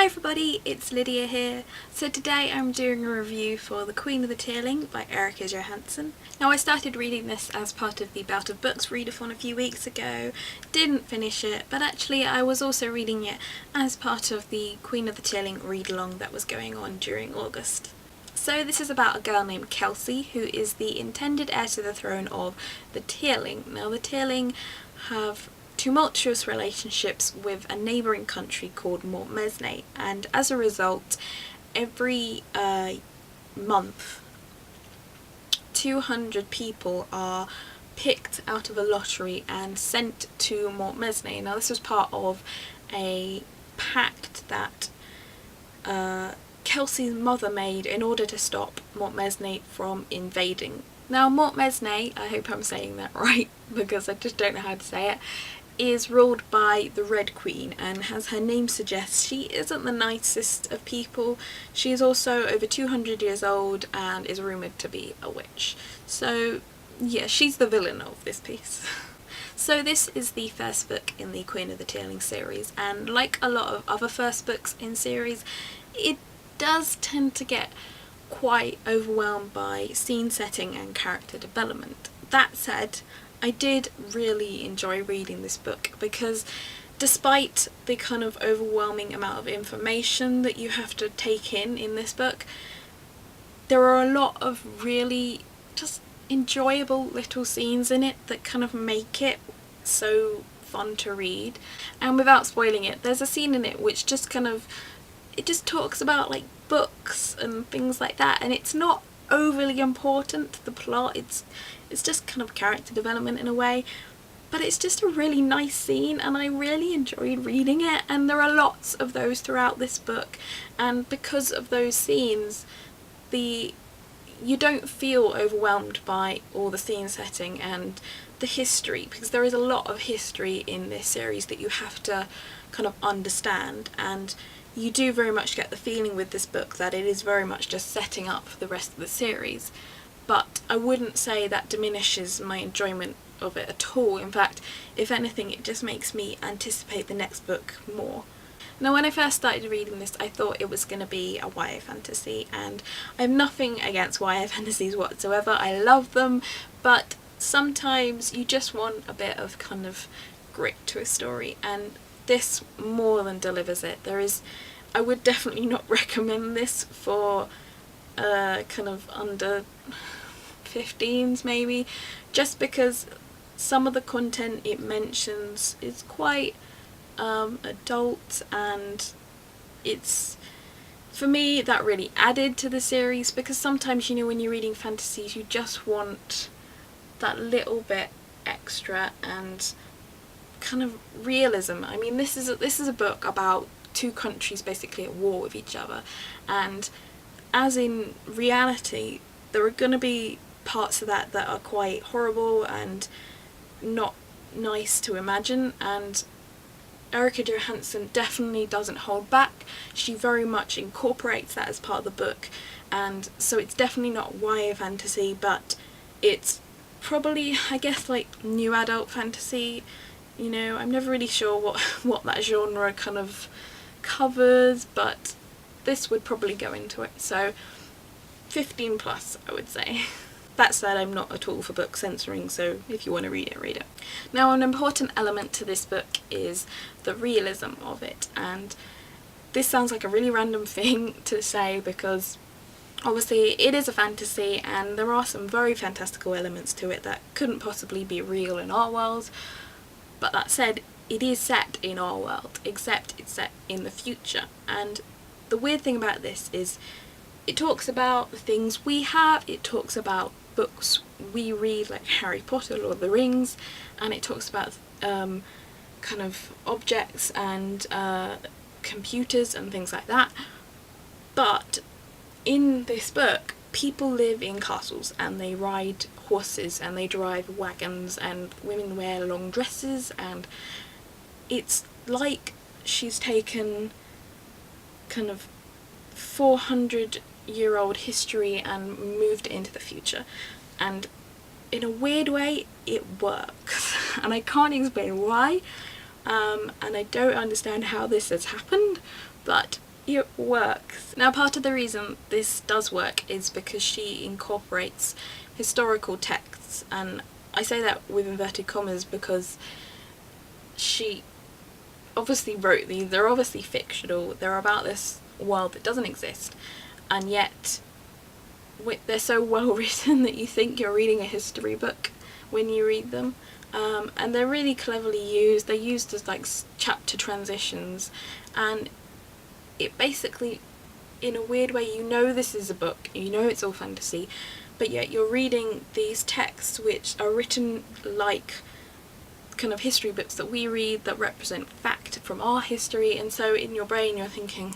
Hi everybody, it's Lydia here. So today I'm doing a review for The Queen of the Tearling by Erica Johansson. Now I started reading this as part of the Bout of Books readathon a few weeks ago, didn't finish it, but actually I was also reading it as part of the Queen of the Tearling read-along that was going on during August. So this is about a girl named Kelsey who is the intended heir to the throne of the Tearling. Now the Tearling have tumultuous relationships with a neighbouring country called Mortmesnay, and as a result every month 200 people are picked out of a lottery and sent to Mortmesnay. Now this was part of a pact that Kelsey's mother made in order to stop Mortmesnay from invading. Now Mortmesnay, I hope I'm saying that right because I just don't know how to say it, is ruled by the Red Queen, and as her name suggests, she isn't the nicest of people. She is also over 200 years old and is rumoured to be a witch. So yeah, she's the villain of this piece. So this is the first book in the Queen of the Tearling series, and like a lot of other first books in series, it does tend to get quite overwhelmed by scene setting and character development. That said, I did really enjoy reading this book because despite the kind of overwhelming amount of information that you have to take in this book, there are a lot of really just enjoyable little scenes in it that kind of make it so fun to read. And without spoiling it, there's a scene in it which just kind of, it just talks about like books and things like that, and it's not overly important to the plot, it's just kind of character development in a way, but it's just a really nice scene and I really enjoyed reading it, and there are lots of those throughout this book, and because of those scenes you don't feel overwhelmed by all the scene setting and the history, because there is a lot of history in this series that you have to kind of understand, and you do very much get the feeling with this book that it is very much just setting up for the rest of the series, but I wouldn't say that diminishes my enjoyment of it at all. In fact, if anything, it just makes me anticipate the next book more. Now when I first started reading this, I thought it was going to be a YA fantasy, and I have nothing against YA fantasies whatsoever, I love them, but sometimes you just want a bit of kind of grit to a story, and this more than delivers it. I would definitely not recommend this for kind of under 15s maybe, just because some of the content it mentions is quite adult, and it's, for me, that really added to the series, because sometimes, you know, when you're reading fantasies you just want that little bit extra and kind of realism. I mean, this is a book about two countries basically at war with each other, and as in reality there are going to be parts of that are quite horrible and not nice to imagine, and Erica Johansson definitely doesn't hold back. She very much incorporates that as part of the book, and so it's definitely not YA fantasy, but it's probably, I guess, like new adult fantasy. You know, I'm never really sure what that genre kind of covers, but this would probably go into it, so 15 plus I would say. That said, I'm not at all for book censoring, so if you want to read it, read it. Now an important element to this book is the realism of it, and this sounds like a really random thing to say because obviously it is a fantasy and there are some very fantastical elements to it that couldn't possibly be real in our world. But that said, it is set in our world, except it's set in the future. And the weird thing about this is it talks about the things we have, it talks about books we read like Harry Potter, Lord of the Rings, and it talks about kind of objects and computers and things like that. But in this book, people live in castles and they ride horses and they drive wagons and women wear long dresses, and it's like she's taken kind of 400-year-old history and moved it into the future, and in a weird way it works and I can't explain why, and I don't understand how this has happened, but it works. Now, part of the reason this does work is because she incorporates historical texts, and I say that with inverted commas because she obviously wrote these. They're obviously fictional, they're about this world that doesn't exist, and yet they're so well written that you think you're reading a history book when you read them. And they're really cleverly used. They're used as like chapter transitions, and it basically, in a weird way, you know this is a book, you know it's all fantasy, but yet you're reading these texts which are written like kind of history books that we read that represent fact from our history, and so in your brain you're thinking,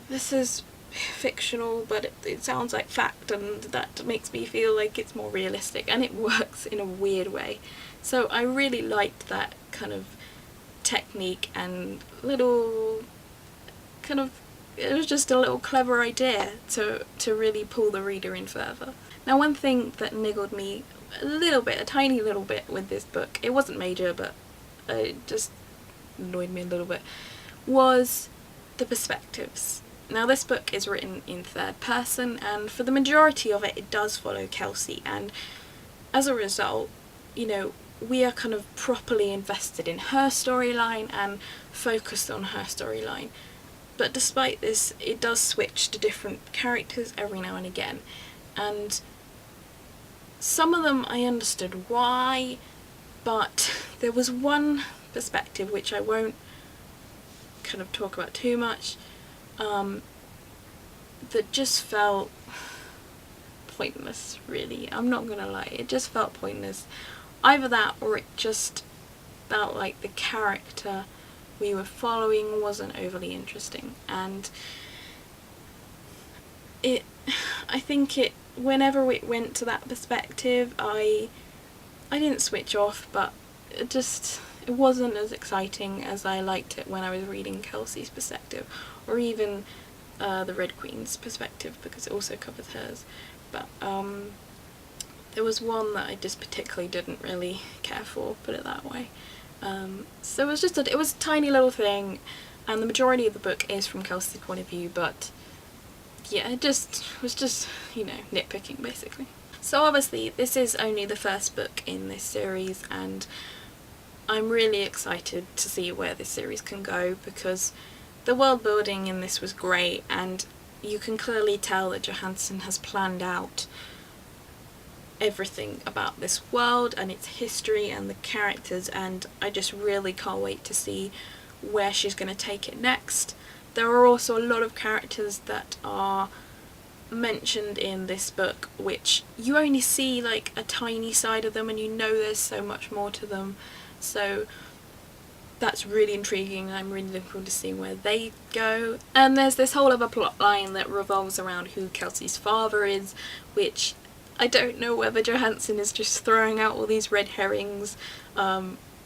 this is fictional but it sounds like fact, and that makes me feel like it's more realistic, and it works in a weird way. So I really liked that kind of technique and little kind of, it was just a little clever idea to really pull the reader in further. Now, one thing that niggled me a little bit, a tiny little bit with this book, it wasn't major but it just annoyed me a little bit, was the perspectives. Now, this book is written in third person, and for the majority of it, it does follow Kelsey, and as a result, you know, we are kind of properly invested in her storyline and focused on her storyline. But despite this, it does switch to different characters every now and again, and some of them I understood why, but there was one perspective which I won't kind of talk about too much, that just felt pointless, really. I'm not gonna lie, it just felt pointless. Either that, or it just felt like the character we were following wasn't overly interesting, and I think whenever it went to that perspective, I didn't switch off, but it wasn't as exciting as I liked it when I was reading Kelsey's perspective, or even the Red Queen's perspective, because it also covers hers. But there was one that I just particularly didn't really care for, put it that way. So it was a tiny little thing, and the majority of the book is from Kelsey's point of view, but yeah, it was just, you know, nitpicking basically. So obviously this is only the first book in this series, and I'm really excited to see where this series can go, because the world building in this was great, and you can clearly tell that Johansson has planned out everything about this world and its history and the characters, and I just really can't wait to see where she's going to take it next. There are also a lot of characters that are mentioned in this book which you only see like a tiny side of them, and you know there's so much more to them, so that's really intriguing. I'm really looking forward to seeing where they go. And there's this whole other plot line that revolves around who Kelsey's father is, which I don't know whether Johansson is just throwing out all these red herrings,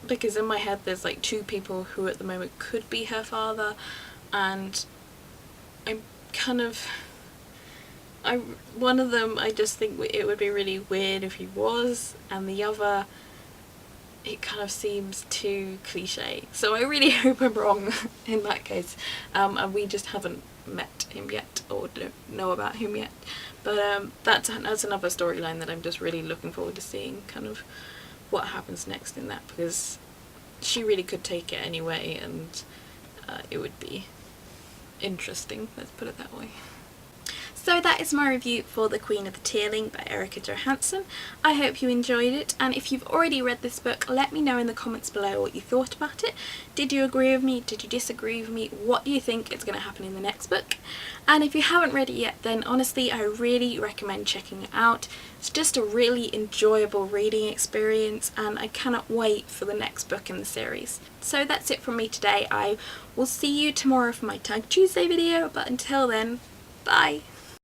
because in my head there's like two people who at the moment could be her father, and I'm kind of, one of them I just think it would be really weird if he was, and the other, it kind of seems too cliche. So I really hope I'm wrong in that case, and we just haven't met him yet, or don't know about him yet. But that's another storyline that I'm just really looking forward to seeing, kind of what happens next in that, because she really could take it anyway, and it would be interesting, let's put it that way. So that is my review for The Queen of the Tearling by Erica Johansson. I hope you enjoyed it, and if you've already read this book, let me know in the comments below what you thought about it. Did you agree with me? Did you disagree with me? What do you think is going to happen in the next book? And if you haven't read it yet, then honestly I really recommend checking it out. It's just a really enjoyable reading experience, and I cannot wait for the next book in the series. So that's it from me today. I will see you tomorrow for my Tag Tuesday video, but until then, bye!